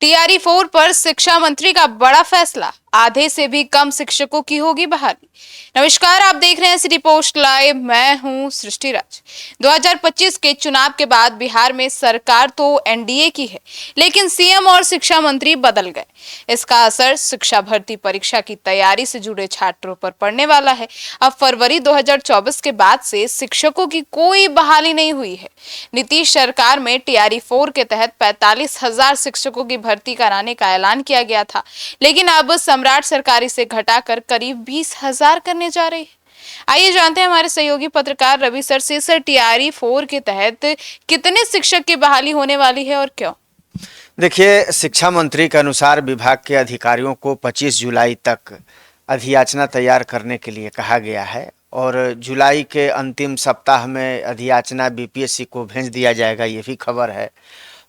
TRE 4 पर शिक्षा मंत्री का बड़ा फैसला, आधे से भी कम शिक्षकों की होगी बहाली। नमस्कार, आप देख रहे हैं सिटी पोस्ट लाइव। मैं हूं सृष्टि राज। 2025 के चुनाव के बाद बिहार में सरकार तो एनडीए की है, लेकिन सीएम और शिक्षा मंत्री बदल गए। इसका असर शिक्षा भर्ती परीक्षा की तैयारी से जुड़े छात्रों पर पड़ने वाला है। अब फरवरी 2024 के बाद से शिक्षकों की कोई बहाली नहीं हुई है। नीतीश सरकार में टीआरई 4 के तहत 45,000 शिक्षकों की भर्ती कराने का ऐलान किया गया था, लेकिन अब सम्राट सरकार इसे घटाकर करीब 20,000 करने जा रही है। आइए जानते हैं हमारे सहयोगी पत्रकार रवि सर से, सर टीआरई 4 के तहत कितने शिक्षक की बहाली होने वाली है और क्यों? देखिए, शिक्षा मंत्री के अनुसार विभाग के अधिकारियों को 25 जुलाई तक अधियाचना तैयार करने के लिए कहा गया है और जुलाई के अंतिम सप्ताह में अधियाचना बीपीएससी को भेज दिया जाएगा, ये भी खबर है।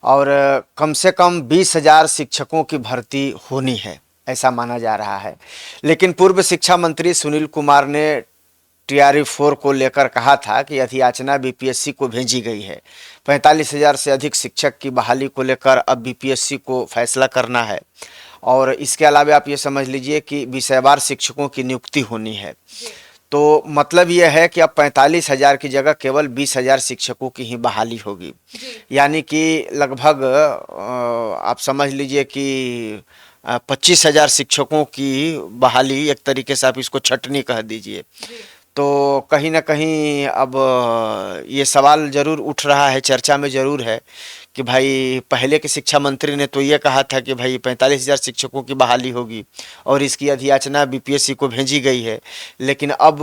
और कम से कम 20,000 शिक्षकों की भर्ती होनी है, ऐसा माना जा रहा है। लेकिन पूर्व शिक्षा मंत्री सुनील कुमार ने टीआरई 4 को लेकर कहा था कि अधियाचना बीपीएससी को भेजी गई है। 45,000 से अधिक शिक्षक की बहाली को लेकर अब बीपीएससी को फैसला करना है और इसके अलावा आप ये समझ लीजिए कि विषयवार शिक्षकों की नियुक्ति होनी है। तो मतलब यह है कि अब 45,000 की जगह केवल 20,000 शिक्षकों की ही बहाली होगी, यानी कि लगभग आप समझ लीजिए कि 25,000 शिक्षकों की बहाली, एक तरीके से आप इसको छटनी कह दीजिए। तो कहीं ना कहीं अब ये सवाल ज़रूर उठ रहा है, चर्चा में ज़रूर है कि भाई पहले के शिक्षा मंत्री ने तो ये कहा था कि भाई 45,000 शिक्षकों की बहाली होगी और इसकी अधियाचना बीपीएससी को भेजी गई है, लेकिन अब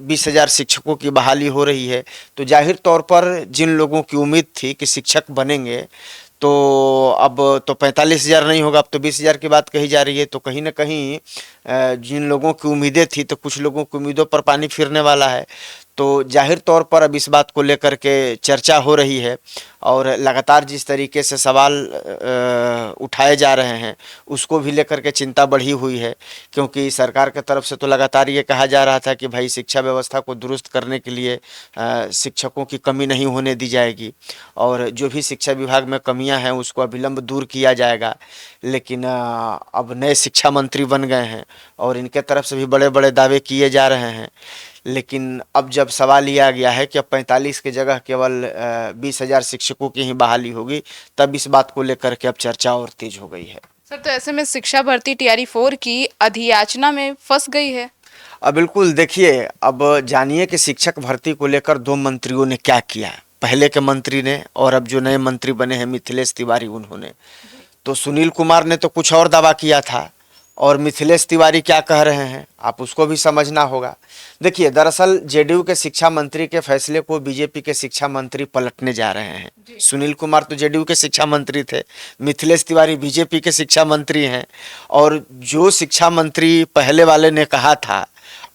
20,000 शिक्षकों की बहाली हो रही है। तो जाहिर तौर पर जिन लोगों की उम्मीद थी कि शिक्षक बनेंगे तो अब तो 45,000 नहीं होगा, अब तो 20,000 की बात कही जा रही है। तो कहीं ना कहीं जिन लोगों की उम्मीदें थी तो कुछ लोगों की उम्मीदों पर पानी फिरने वाला है। तो जाहिर तौर पर अब इस बात को लेकर के चर्चा हो रही है और लगातार जिस तरीके से सवाल उठाए जा रहे हैं उसको भी लेकर के चिंता बढ़ी हुई है, क्योंकि सरकार की तरफ से तो लगातार ये कहा जा रहा था कि भाई शिक्षा व्यवस्था को दुरुस्त करने के लिए शिक्षकों की कमी नहीं होने दी जाएगी और जो भी शिक्षा विभाग में कमियां हैं उसको अविलंब दूर किया जाएगा। लेकिन अब नए शिक्षा मंत्री बन गए हैं और इनके तरफ से भी बड़े बड़े दावे किए जा रहे हैं, लेकिन अब जब सवाल ये आ गया है कि अब 45 की जगह केवल 20,000 शिक्षकों की ही बहाली होगी, तब इस बात को लेकर के अब चर्चा और तेज हो गई है। सर, तो ऐसे में शिक्षा भर्ती टीआरई 4 की अधियाचना में फंस गई है। अब बिल्कुल देखिए, अब जानिए कि शिक्षक भर्ती को लेकर दो मंत्रियों ने क्या किया, पहले के मंत्री ने और अब जो नए मंत्री बने हैं मिथिलेश तिवारी, उन्होंने तो सुनील कुमार ने तो कुछ और दावा किया था और मिथिलेश तिवारी क्या कह रहे हैं आप उसको भी समझना होगा। देखिए, दरअसल जेडीयू के शिक्षा मंत्री के फैसले को बीजेपी के शिक्षा मंत्री पलटने जा रहे हैं। सुनील कुमार तो जेडीयू के शिक्षा मंत्री थे, मिथिलेश तिवारी बीजेपी के शिक्षा मंत्री हैं और जो शिक्षा मंत्री पहले वाले ने कहा था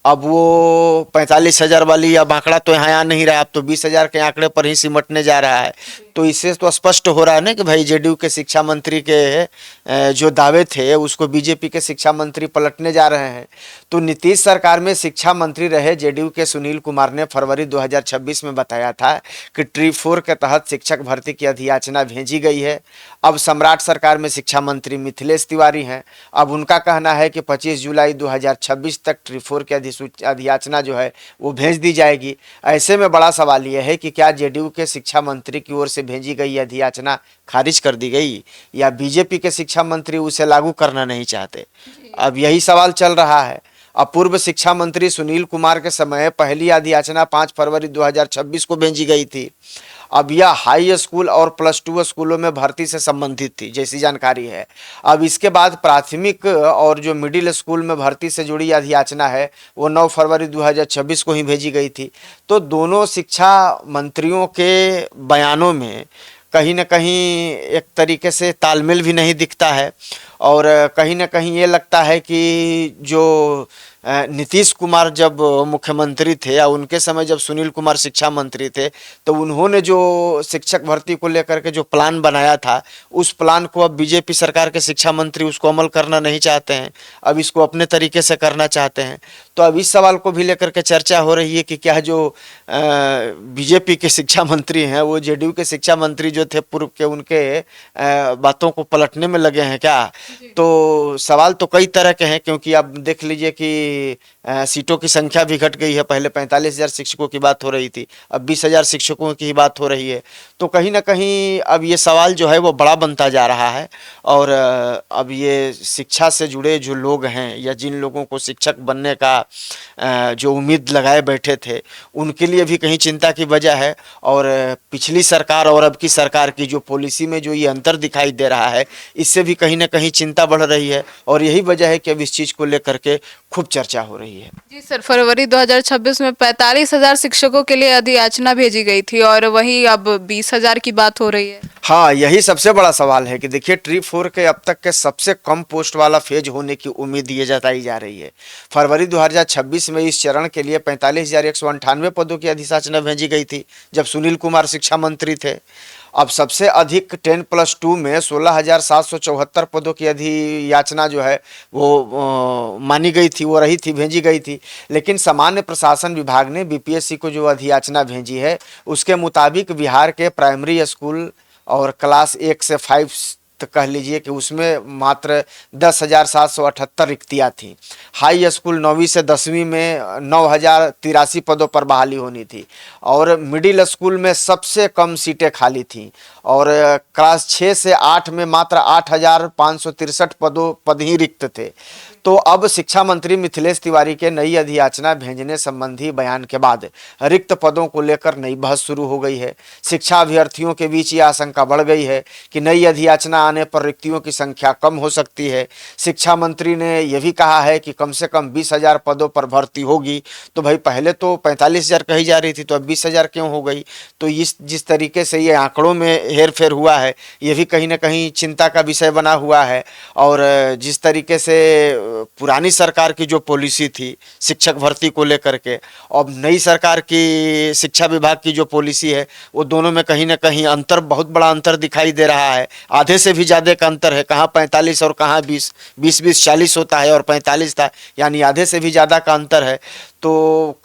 अब वो 45,000 वाली अब आंकड़ा तो यहाँ आ नहीं रहा, अब तो 20,000 के आंकड़े पर ही सिमटने जा रहा है। तो इससे तो स्पष्ट हो रहा है ना कि भाई जेडीयू के शिक्षा मंत्री के जो दावे थे उसको बीजेपी के शिक्षा मंत्री पलटने जा रहे हैं। तो नीतीश सरकार में शिक्षा मंत्री रहे जेडीयू के सुनील कुमार ने फरवरी 2026 में बताया था कि टीआरई 4 के तहत शिक्षक भर्ती की अधियाचना भेजी गई है। अब सम्राट सरकार में शिक्षा मंत्री मिथिलेश तिवारी हैं। अब उनका कहना है कि 25 जुलाई 2026 तक टीआरई 4 की अधियाचना जो है वो भेज दी जाएगी। ऐसे में बड़ा सवाल यह है कि क्या जेडीयू के शिक्षा मंत्री की ओर से भेजी गई अधियाचना खारिज कर दी गई या बीजेपी के शिक्षा मंत्री उसे लागू करना नहीं चाहते, अब यही सवाल चल रहा है। अब पूर्व शिक्षा मंत्री सुनील कुमार के समय पहली अधियाचना 5 फरवरी 2026 को भेजी गई थी। अब यह हाई स्कूल और +2 स्कूलों में भर्ती से संबंधित थी, जैसी जानकारी है। अब इसके बाद प्राथमिक और जो मिडिल स्कूल में भर्ती से जुड़ी अधियाचना है वो 9 फरवरी 2026 को ही भेजी गई थी। तो दोनों शिक्षा मंत्रियों के बयानों में कहीं ना कहीं एक तरीके से तालमेल भी नहीं दिखता है और कहीं ना कहीं ये लगता है कि जो नीतीश कुमार जब मुख्यमंत्री थे या उनके समय जब सुनील कुमार शिक्षा मंत्री थे, तो उन्होंने जो शिक्षक भर्ती को लेकर के जो प्लान बनाया था, उस प्लान को अब बीजेपी सरकार के शिक्षा मंत्री उसको अमल करना नहीं चाहते हैं। अब इसको अपने तरीके से करना चाहते हैं। तो अब इस सवाल को भी लेकर के चर्चा हो रही है कि क्या जो बीजेपी के शिक्षा मंत्री हैं वो जेडीयू के शिक्षा मंत्री जो थे पूर्व के, उनके बातों को पलटने में लगे हैं क्या। तो सवाल तो कई तरह के हैं, क्योंकि आप देख लीजिए कि सीटों की संख्या भी घट गई है। पहले 45,000 शिक्षकों की बात हो रही थी, अब 20,000 शिक्षकों की ही बात हो रही है। तो कहीं ना कहीं अब ये सवाल जो है वो बड़ा बनता जा रहा है। और अब ये शिक्षा से जुड़े जो लोग हैं या जिन लोगों को शिक्षक बनने का जो उम्मीद लगाए बैठे थे, उनके लिए भी कहीं चिंता की वजह है। और पिछली सरकार और अब की सरकार की जो पॉलिसी में जो ये अंतर दिखाई दे रहा है, इससे भी कहीं ना कहीं चिंता बढ़ रही है। और यही वजह है कि अब इस चीज़ को लेकर के खूब चर्चा हो रही है। जी सर, फरवरी 2026 में 45,000 शिक्षकों के लिए अधियाचना भेजी गई थी और वहीं अब 20,000 की बात हो रही है। हाँ, यही सबसे बड़ा सवाल है कि देखिए ट्री 4 के अब तक के सबसे कम पोस्ट वाला फेज होने की उम्मीद ये जताई जा रही है। फरवरी 2026 में इस चरण के लिए 45,198 पदों की अधिसूचना भेजी गई थी जब सुनील कुमार शिक्षा मंत्री थे। अब सबसे अधिक 10+2 में 16,774 पदों की अधियाचना जो है वो मानी गई थी, वो रही थी, भेजी गई थी। लेकिन सामान्य प्रशासन विभाग ने बीपीएससी को जो अधियाचना भेजी है, उसके मुताबिक बिहार के प्राइमरी स्कूल और क्लास 1 से 5 तक कह लीजिए कि उसमें मात्र 10,778 रिक्तियाँ थी। हाई स्कूल 9वीं से 10वीं में 9,083 पदों पर बहाली होनी थी। और मिडिल स्कूल में सबसे कम सीटें खाली थीं। और क्लास 6 से 8 में मात्र 8,563 पद ही रिक्त थे। तो अब शिक्षा मंत्री मिथिलेश तिवारी के नई अधियाचना भेजने संबंधी बयान के बाद रिक्त पदों को लेकर नई बहस शुरू हो गई है। शिक्षा अभ्यर्थियों के बीच ये आशंका बढ़ गई है कि नई अधियाचना आने पर रिक्तियों की संख्या कम हो सकती है। शिक्षा मंत्री ने यह भी कहा है कि कम से कम 20,000 पदों पर भर्ती होगी। तो भाई पहले तो 45,000 कही जा रही थी, तो अब 20,000 क्यों हो गई। तो इस जिस तरीके से ये आंकड़ों में हेरफेर हुआ है, ये भी कहीं ना कहीं चिंता का विषय बना हुआ है। और जिस तरीके से पुरानी सरकार की जो पॉलिसी थी शिक्षक भर्ती को लेकर के, अब नई सरकार की शिक्षा विभाग की जो पॉलिसी है, वो दोनों में कहीं ना कहीं अंतर, बहुत बड़ा अंतर दिखाई दे रहा है। आधे से भी ज़्यादा का अंतर है, कहाँ 45 और कहाँ 20, 20 40 होता है और 45 था, यानी आधे से भी ज़्यादा का अंतर है। तो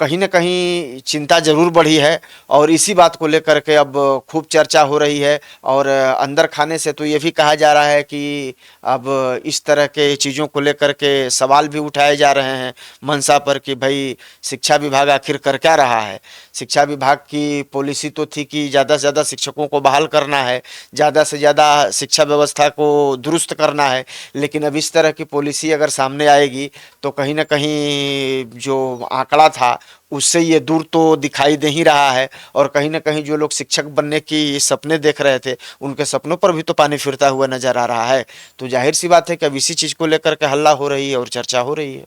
कहीं ना कहीं चिंता जरूर बढ़ी है और इसी बात को लेकर के अब खूब चर्चा हो रही है। और अंदर खाने से तो ये भी कहा जा रहा है कि अब इस तरह के चीज़ों को लेकर के सवाल भी उठाए जा रहे हैं मंशा पर कि भाई शिक्षा विभाग आखिर कर क्या रहा है। शिक्षा विभाग की पॉलिसी तो थी कि ज़्यादा से ज़्यादा शिक्षकों को बहाल करना है, ज़्यादा से ज़्यादा शिक्षा व्यवस्था को दुरुस्त करना है। लेकिन अब इस तरह की पॉलिसी अगर सामने आएगी तो कहीं ना कहीं जो आंकड़ा था उससे ये दूर तो दिखाई दे ही रहा है। और कहीं ना कहीं जो लोग शिक्षक बनने की सपने देख रहे थे, उनके सपनों पर भी तो पानी फिरता हुआ नजर आ रहा है। तो जाहिर सी बात है कि अब इसी चीज़ को लेकर के हल्ला हो रही है और चर्चा हो रही है।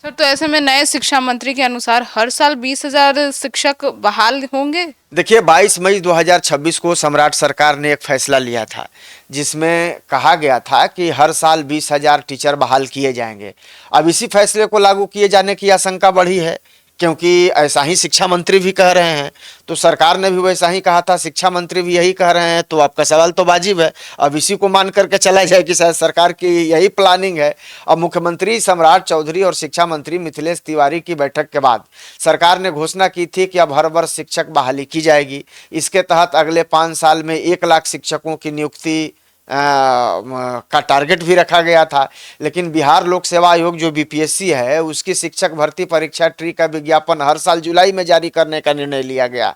सर, तो ऐसे में नए शिक्षा मंत्री के अनुसार हर साल 20,000 शिक्षक बहाल होंगे। देखिए 22 मई 2026 को सम्राट सरकार ने एक फैसला लिया था जिसमें कहा गया था कि हर साल 20,000 टीचर बहाल किए जाएंगे। अब इसी फैसले को लागू किए जाने की आशंका बढ़ी है, क्योंकि ऐसा ही शिक्षा मंत्री भी कह रहे हैं, तो सरकार ने भी वैसा ही कहा था, शिक्षा मंत्री भी यही कह रहे हैं। तो आपका सवाल तो वाजिब है। अब इसी को मान करके चला जाए कि शायद सरकार की यही प्लानिंग है। अब मुख्यमंत्री सम्राट चौधरी और शिक्षा मंत्री मिथिलेश तिवारी की बैठक के बाद सरकार ने घोषणा की थी कि अब हर वर्ष शिक्षक बहाली की जाएगी। इसके तहत अगले 5 साल में 1 लाख शिक्षकों की नियुक्ति का टारगेट भी रखा गया था। लेकिन बिहार लोक सेवा आयोग जो बीपीएससी है, उसकी शिक्षक भर्ती परीक्षा ट्री का विज्ञापन हर साल जुलाई में जारी करने का निर्णय लिया गया।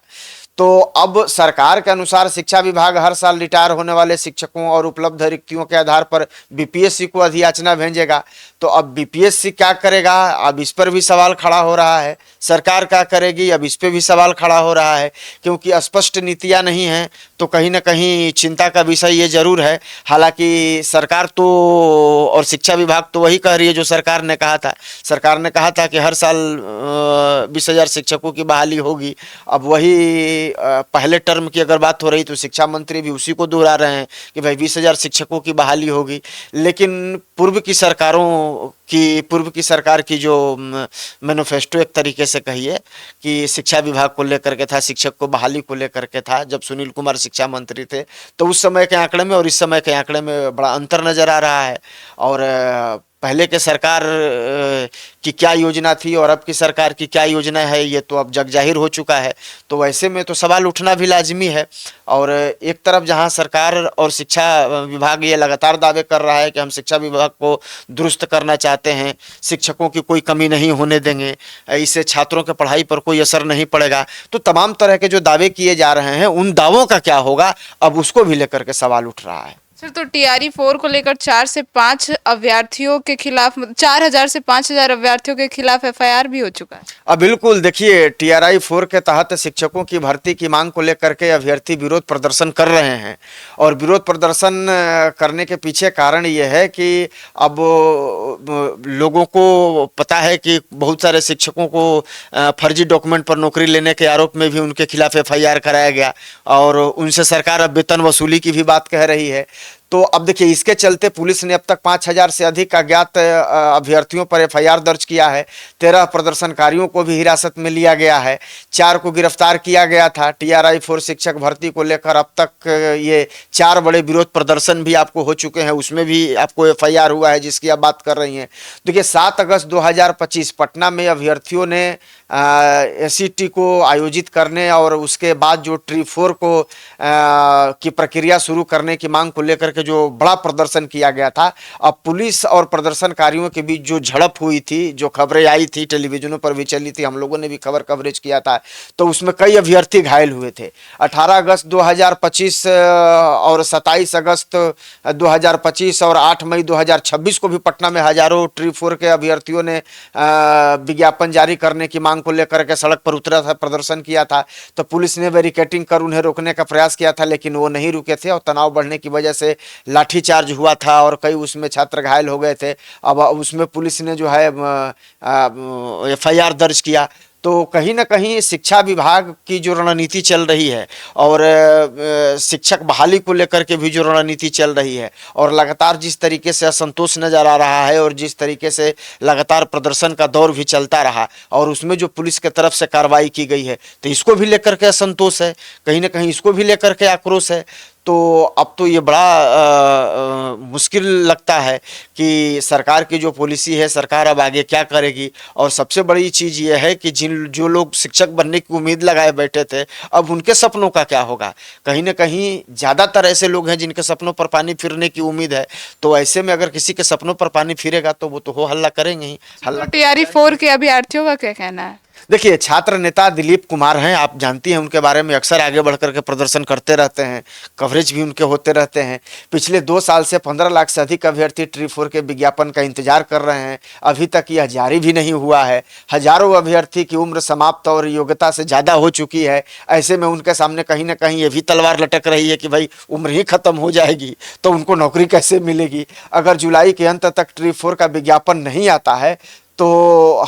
तो अब सरकार के अनुसार शिक्षा विभाग हर साल रिटायर होने वाले शिक्षकों और उपलब्ध रिक्तियों के आधार पर बीपीएससी को अधियाचना भेजेगा। तो अब बीपीएससी क्या करेगा, अब इस पर भी सवाल खड़ा हो रहा है। सरकार क्या करेगी, अब इस पर भी सवाल खड़ा हो रहा है, क्योंकि स्पष्ट नीतियां नहीं हैं। तो कहीं ना कहीं चिंता का विषय ये जरूर है। हालांकि सरकार तो और शिक्षा विभाग तो वही कह रही है जो सरकार ने कहा था। सरकार ने कहा था कि हर साल 20,000 शिक्षकों की बहाली होगी। अब वही पहले टर्म की अगर बात हो रही तो शिक्षा मंत्री भी उसी को दोहरा रहे हैं कि भाई 20,000 शिक्षकों की बहाली होगी। लेकिन पूर्व की सरकार की जो मैनिफेस्टो एक तरीके से कहिए कि शिक्षा विभाग को लेकर के था, शिक्षक को बहाली को लेकर के था, जब सुनील कुमार शिक्षा मंत्री थे, तो उस समय के आंकड़े में और इस समय के आंकड़े में बड़ा अंतर नजर आ रहा है। और पहले के सरकार की क्या योजना थी और अब की सरकार की क्या योजना है, ये तो अब जग जाहिर हो चुका है। तो वैसे में तो सवाल उठना भी लाजमी है। और एक तरफ जहां सरकार और शिक्षा विभाग ये लगातार दावे कर रहा है कि हम शिक्षा विभाग को दुरुस्त करना चाहते हैं, शिक्षकों की कोई कमी नहीं होने देंगे, इससे छात्रों के पढ़ाई पर कोई असर नहीं पड़ेगा, तो तमाम तरह के जो दावे किए जा रहे हैं उन दावों का क्या होगा, अब उसको भी लेकर के सवाल उठ रहा है। सर, तो टीआरई 4 को लेकर 4 से 5 अभ्यर्थियों के खिलाफ 4,000 से 5,000 अभ्यर्थियों के खिलाफ एफआईआर भी हो चुका है। अब बिल्कुल देखिए, टीआरई 4 के तहत शिक्षकों की भर्ती की मांग को लेकर के अभ्यर्थी विरोध प्रदर्शन कर रहे हैं। और विरोध प्रदर्शन करने के पीछे कारण ये है कि अब लोगों को पता है कि बहुत सारे शिक्षकों को फर्जी डॉक्यूमेंट पर नौकरी लेने के आरोप में भी उनके खिलाफ एफआईआर कराया गया और उनसे सरकार अब वेतन वसूली की भी बात कह रही है। तो अब देखिए, इसके चलते पुलिस ने अब तक 5,000 से अधिक अज्ञात अभ्यर्थियों पर एफआईआर दर्ज किया है। 13 प्रदर्शनकारियों को भी हिरासत में लिया गया है, 4 को गिरफ्तार किया गया था। टीआरई 4 शिक्षक भर्ती को लेकर अब तक ये 4 बड़े विरोध प्रदर्शन भी आपको हो चुके हैं, उसमें भी आपको एफआईआर हुआ है जिसकी आप बात कर रही हैं। देखिए, 7 अगस्त 2025 पटना में अभ्यर्थियों ने एसईटी को आयोजित करने और उसके बाद जो ट्री 4 को की प्रक्रिया शुरू करने की मांग को लेकर के जो बड़ा प्रदर्शन किया गया था, अब पुलिस और प्रदर्शनकारियों के बीच जो झड़प हुई थी, जो खबरें आई थी, टेलीविजनों पर भी चली थी, हम लोगों ने भी कवरेज किया था, तो उसमें कई अभ्यर्थी घायल हुए थे। 18 अगस्त 2025 और 27 अगस्त 2025 और 8 मई 2026 को भी पटना में हजारों ट्री 4 के अभ्यर्थियों ने विज्ञापन जारी करने की मांग को लेकर के सड़क पर उतरा था, प्रदर्शन किया था। तो पुलिस ने बैरिकेडिंग कर उन्हें रोकने का प्रयास किया था, लेकिन वो नहीं रुके थे और तनाव बढ़ने की वजह से लाठीचार्ज हुआ था और कई उसमें छात्र घायल हो गए थे। अब उसमें पुलिस ने जो है एफआईआर दर्ज किया। तो कहीं ना कहीं शिक्षा विभाग की जो रणनीति चल रही है और शिक्षक बहाली को लेकर के भी जो रणनीति चल रही है और लगातार जिस तरीके से असंतोष नजर आ रहा है और जिस तरीके से लगातार प्रदर्शन का दौर भी चलता रहा और उसमें जो पुलिस की तरफ से कार्रवाई की गई है, तो इसको भी लेकर के असंतोष है, कहीं ना कहीं इसको भी लेकर के आक्रोश है। तो अब तो ये बड़ा मुश्किल लगता है कि सरकार की जो पॉलिसी है, सरकार अब आगे क्या करेगी। और सबसे बड़ी चीज़ ये है कि जो लोग शिक्षक बनने की उम्मीद लगाए बैठे थे, अब उनके सपनों का क्या होगा। कहीं ना कहीं ज़्यादातर ऐसे लोग हैं जिनके सपनों पर पानी फिरने की उम्मीद है, तो ऐसे में अगर किसी के सपनों पर पानी फिरेगा तो वो तो हो हल्ला करेंगे ही। हल्ला टीआरई 4 के अभ्यर्थियों का क्या कहना है? देखिए, छात्र नेता दिलीप कुमार हैं, आप जानती हैं उनके बारे में, अक्सर आगे बढ़ करके प्रदर्शन करते रहते हैं, कवरेज भी उनके होते रहते हैं। पिछले 2 साल से 15 लाख से अधिक अभ्यर्थी ट्री 4 के विज्ञापन का इंतजार कर रहे हैं, अभी तक यह जारी भी नहीं हुआ है। हजारों अभ्यर्थी की उम्र समाप्त और योग्यता से ज़्यादा हो चुकी है। ऐसे में उनके सामने कहीं ना कहीं ये भी तलवार लटक रही है कि भाई उम्र ही खत्म हो जाएगी तो उनको नौकरी कैसे मिलेगी। अगर जुलाई के अंत तक ट्री 4 का विज्ञापन नहीं आता है तो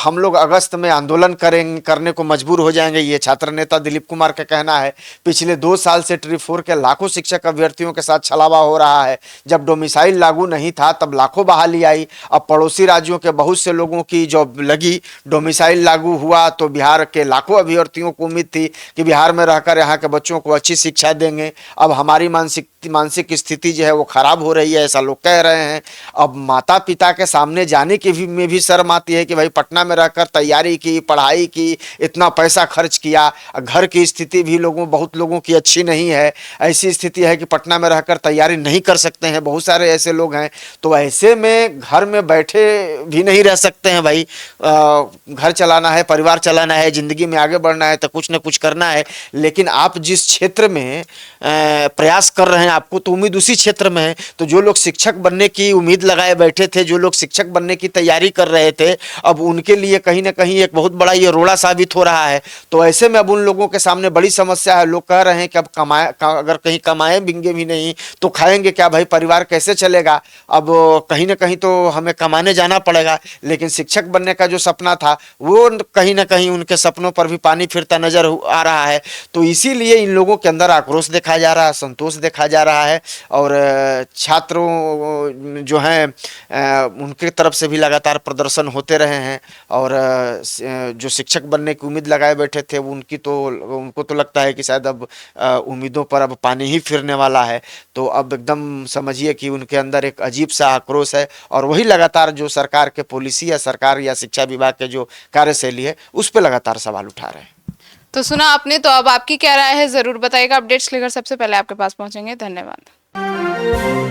हम लोग अगस्त में आंदोलन करने को मजबूर हो जाएंगे, ये छात्र नेता दिलीप कुमार का कहना है। पिछले 2 साल से ट्री 4 के लाखों शिक्षक अभ्यर्थियों के साथ छलावा हो रहा है। जब डोमिसाइल लागू नहीं था तब लाखों बहाली आई, अब पड़ोसी राज्यों के बहुत से लोगों की जॉब लगी, डोमिसाइल लागू हुआ तो बिहार के लाखों अभ्यर्थियों को उम्मीद थी कि बिहार में रहकर यहाँ के बच्चों को अच्छी शिक्षा देंगे। अब हमारी मानसिक स्थिति जो है वो खराब हो रही है, ऐसा लोग कह रहे हैं। अब माता पिता के सामने जाने की में भी शर्म आती है कि भाई पटना में रहकर तैयारी की, पढ़ाई की, इतना पैसा खर्च किया, घर की स्थिति भी बहुत लोगों की अच्छी नहीं है। ऐसी स्थिति है कि पटना में रहकर तैयारी नहीं कर सकते हैं, बहुत सारे ऐसे लोग हैं। तो ऐसे में घर में बैठे भी नहीं रह सकते हैं भाई, घर चलाना है, परिवार चलाना है, ज़िंदगी में आगे बढ़ना है तो कुछ ना कुछ करना है। लेकिन आप जिस क्षेत्र में प्रयास कर रहे हैं, आपको तो उम्मीद उसी क्षेत्र में है। तो जो लोग शिक्षक बनने की उम्मीद लगाए बैठे थे, जो लोग शिक्षक बनने की तैयारी कर रहे थे, अब उनके लिए कहीं ना कहीं एक बहुत बड़ा ये रोड़ा साबित हो रहा है। तो ऐसे में अब उन लोगों के सामने बड़ी समस्या है। लोग कह रहे हैं कि अब अगर कहीं कमाए बिंगे भी नहीं तो खाएंगे क्या भाई, परिवार कैसे चलेगा। अब कहीं ना कहीं तो हमें कमाने जाना पड़ेगा, लेकिन शिक्षक बनने का जो सपना था वो कहीं ना कहीं उनके सपनों पर भी पानी फिरता नजर आ रहा है। तो इसीलिए इन लोगों के अंदर आक्रोश देखा जा रहा है, संतोष देखा जा रहा है। और छात्रों जो हैं उनके तरफ से भी लगातार प्रदर्शन होते रहे हैं। और जो शिक्षक बनने की उम्मीद लगाए बैठे थे उनको तो लगता है कि शायद अब उम्मीदों पर अब पानी ही फिरने वाला है। तो अब एकदम समझिए कि उनके अंदर एक अजीब सा आक्रोश है, और वही लगातार जो सरकार के पॉलिसी या सरकार या शिक्षा विभाग के जो कार्यशैली है उस पर लगातार सवाल उठा रहे हैं। तो सुना आपने, तो अब आपकी क्या राय है जरूर बताइएगा। अपडेट्स लेकर सबसे पहले आपके पास पहुंचेंगे। धन्यवाद।